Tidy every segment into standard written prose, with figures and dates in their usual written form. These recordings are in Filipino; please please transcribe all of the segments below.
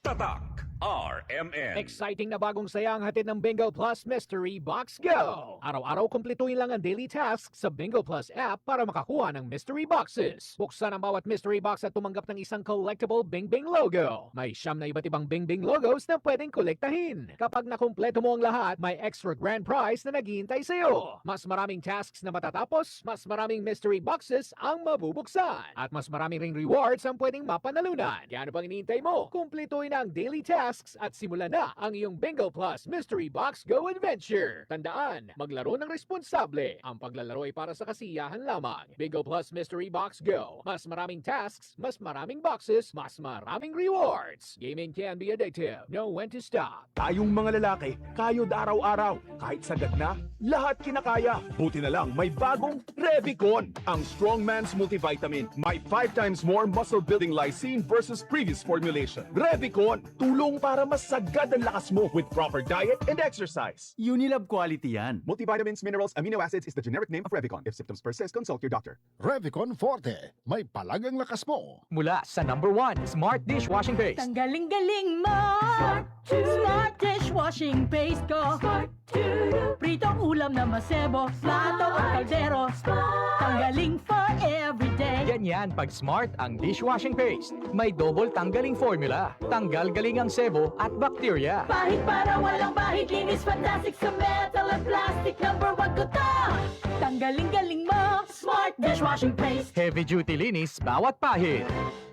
Tatak RMN. Exciting na bagong saya ang hatid ng Bingo Plus Mystery Box Go! Araw-araw kumpletuhin lang ang daily tasks sa Bingo Plus app para makakuha ng mystery boxes. Buksan ang bawat mystery box at tumanggap ng isang collectible Bing Bing logo. May siyam na iba't ibang Bing Bing logos na pwedeng kolektahin. Kapag nakumpleto mo ang lahat, may extra grand prize na naghihintay sa'yo. Mas maraming tasks na matatapos, mas maraming mystery boxes ang mabubuksan. At mas maraming ring rewards ang pwedeng mapanalunan. Kaya ano pang iniintay mo? Kumpletuhin ang daily tasks at simulan na ang iyong Bingo Plus Mystery Box Go Adventure. Tandaan, maglaro ng responsable. Ang paglalaro ay para sa kasiyahan lamang. Bingo Plus Mystery Box Go. Mas maraming tasks, mas maraming boxes, mas maraming rewards. Gaming can be addictive. Know when to stop. Tayong mga lalaki, kayod araw-araw. Kahit sagad na, lahat kinakaya. Buti na lang may bagong Revicon, ang Strongman's Multivitamin. May 5 times more muscle-building lysine versus previous formulation. Revicon, tulong para mas sagad ang lakas mo with proper diet and exercise. Unilab quality yan. Multivitamins, minerals, amino acids is the generic name of Revicon. If symptoms persist, consult your doctor. Revicon Forte, may palagang lakas mo. Mula sa #1 Smart Dishwashing Paste. Ang galing-galing mo! Smart dishwashing paste ko. Pritong ulam na masebo, plato o kaldero. Tanggaling for everyday. Ganyan pag Smart ang dishwashing paste. May double tanggaling formula. Tanggal galing ang sebo at bakterya. Pahit para walang bahid, linis fantastic sa metal at plastic. #1 ko to! Tanggaling-galing mo! Smart dishwashing paste. Heavy duty linis bawat pahid.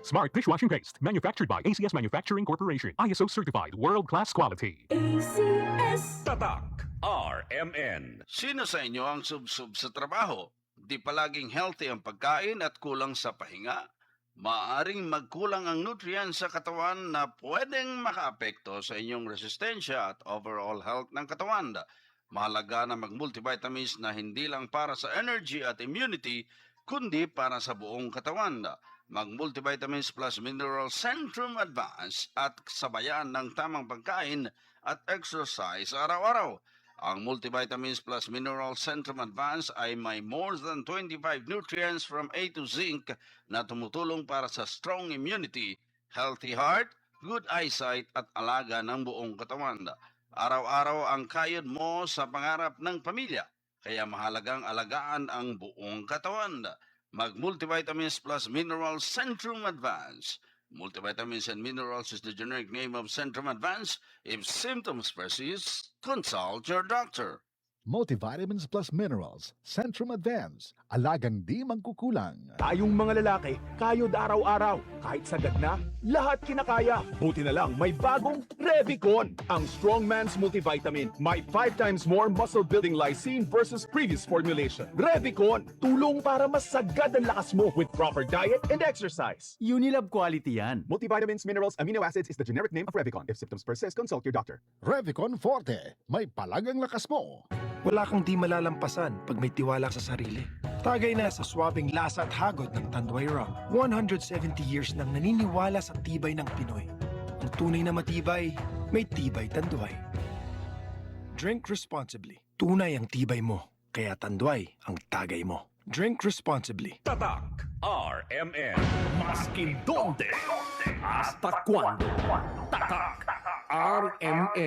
Smart Dishwashing Paste, manufactured by ACS Manufacturing Corporation. ISO certified, world-class quality. ACS. Tatak RMN. Sino sa inyo ang sub-sub sa trabaho? Di palaging healthy ang pagkain at kulang sa pahinga? Maaring magkulang ang nutrients sa katawan na pwedeng makaapekto sa inyong resistensya at overall health ng katawan. Mahalaga na mag-multivitamins na hindi lang para sa energy at immunity, kundi para sa buong katawan. Mag-multivitamins plus mineral Centrum Advance at sabayan ng tamang pagkain at exercise araw-araw. Ang multivitamins plus mineral Centrum Advance ay may more than 25 nutrients from A to zinc na tumutulong para sa strong immunity, healthy heart, good eyesight at alaga ng buong katawan. Araw-araw ang kayod mo sa pangarap ng pamilya, kaya mahalagang alagaan ang buong katawan. Mag-multivitamins plus minerals Centrum Advance. Multivitamins and minerals is the generic name of Centrum Advance. If symptoms persist, consult your doctor. Multivitamins plus minerals, Centrum Advance, alagang di mangkukulang. Tayong mga lalaki, kayod araw-araw. Kahit sagad na, lahat kinakaya. Buti na lang may bagong Revicon, ang Strongman's Multivitamin. May 5 times more muscle-building lysine versus previous formulation. Revicon, tulong para mas sagad ang lakas mo with proper diet and exercise. Unilab quality yan. Multivitamins, minerals, amino acids is the generic name of Revicon. If symptoms persist, consult your doctor. Revicon Forte, may palagang lakas mo. Wala kang di malalampasan pag may tiwala sa sarili. Tagay na sa swabing lasa at hagod ng Tanduay Rum. 170 years nang naniniwala sa tibay ng Pinoy. Ang tunay na matibay, may tibay Tanduay. Drink responsibly. Tunay ang tibay mo, kaya Tanduay ang tagay mo. Drink responsibly. Tatak RMN. Maskin donde, hasta cuando. Tatak RMN.